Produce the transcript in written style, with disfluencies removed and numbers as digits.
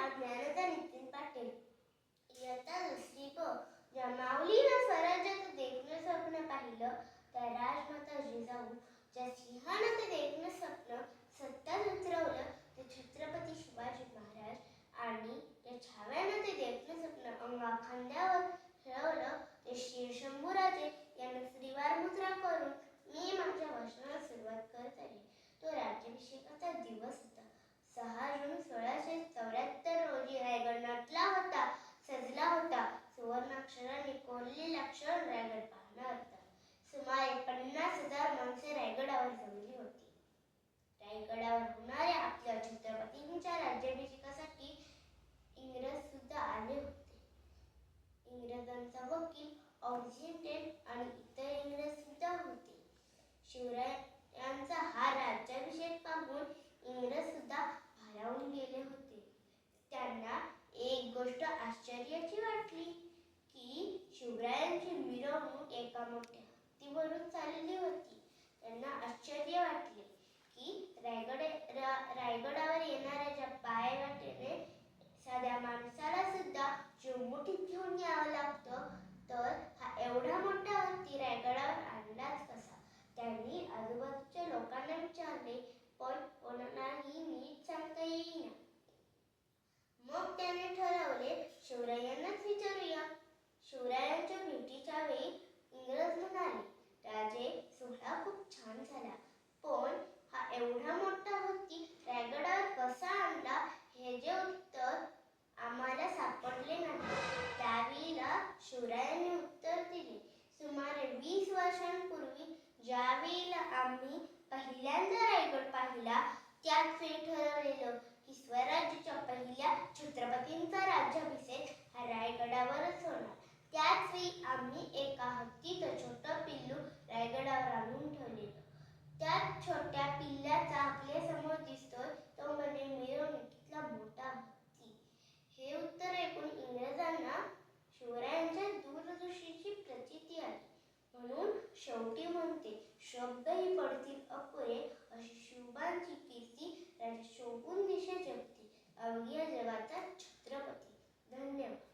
नाव ज्ञानदा नितीन पाटील. इयत्ता दुसरी ब. ज्या माऊलीनं स्वराज्याचं देखणं स्वप्न पाहिलं त्या राजमाता जिजाऊ. ज्या सिंहानं ते देखणं स्वप्न सत्यात उतरवलं ते छत्रपती शिवाजी महाराज. आणि त्या छाव्यानं ते देखणं स्वप्न अंगा खांद्यावर खेळवलं ते श्री शंभूराजे यांना श्रीवार मुद्रा करून मी माझ्या भाषणाला सुरुवात करत आहे. तो राज्याभिषेकाचा दिवस होता. 6 जून 1674 रोजी रायगड नटला होता, सजला होता. सुवर्णाक्षराने कोरलेला क्षण रायगड पाहणार होता. सुमारे 50,000 माणसे रायगडावर जमली होती. रायगडावर होणाऱ्या आपल्या छत्रपतींच्या राज्याभिषेकासाठी इंग्रज सुद्धा आले होते. इंग्रजांचा वकील ऑक्झिटेन आणि इतर इंग्रज सुद्धा होते. शिवरायांचा हा राज्याभिषेक पाहून इंग्रज सुद्धा भारावून गेले होते. त्यांना एक गोष्ट आश्चर्याची वाटली की शिवरायांची मिरवणूक एका मोठ्या हत्तीवरून चालली होती. त्यांना आश्चर्य वाटले की रायगडावर येणाऱ्या ज्या पायवाटेने साध्या माणसाला सुद्धा चिमुटीत घेऊन यावं लागतं, तर हा एवढा मोठा हत्ती रायगडावर आणलाच कसा? त्यांनी आजूबाजूच्या लोकांना विचारले, पण कोणालाही नीट सांगता येईना. मग त्याने ठरवले, शिवरायांनाच विचारूया. शिवरायांच्या भेटीच्या वेळी इंग्रज म्हणाले, राजे, सोहळा खूप छान झाला, पण हा एवढा मोठा हत्ती रायगडावर कसा आणला हे जे उत्तर आम्हाला सापडले नाही. त्यावेळेला शिवरायांनी उत्तर दिले, सुमारे 20 वर्षांपूर्वी ज्यावेळेला आम्ही पहिल्यांदा रायगड पाहिला त्याच वेळी ठरवलेलं की स्वराज्याच्या पहिल्या छत्रपतींचा राज्याभिषेक हा रायगडावरच होणार. त्याच वेळी आम्ही एका हत्तीचं छोटं पिल्लू रायगडावर आणून ठेवलेलं. त्या छोट्या पिल्लाचा आपल्या समोर दिसतोय तो म्हणजे मिरवणुकीतला मोठा हत्ती. हे उत्तर ऐकून इंग्रजांना शिवरायांच्या दूरदृष्टीची प्रचिती आली. म्हणून शेवटी म्हणते, शब्दही पडतील अपुरे, अशी शिवबांची कीर्ती राजा शोभून दिशे जगते. अवघ्या जगाचा छत्रपती. धन्यवाद.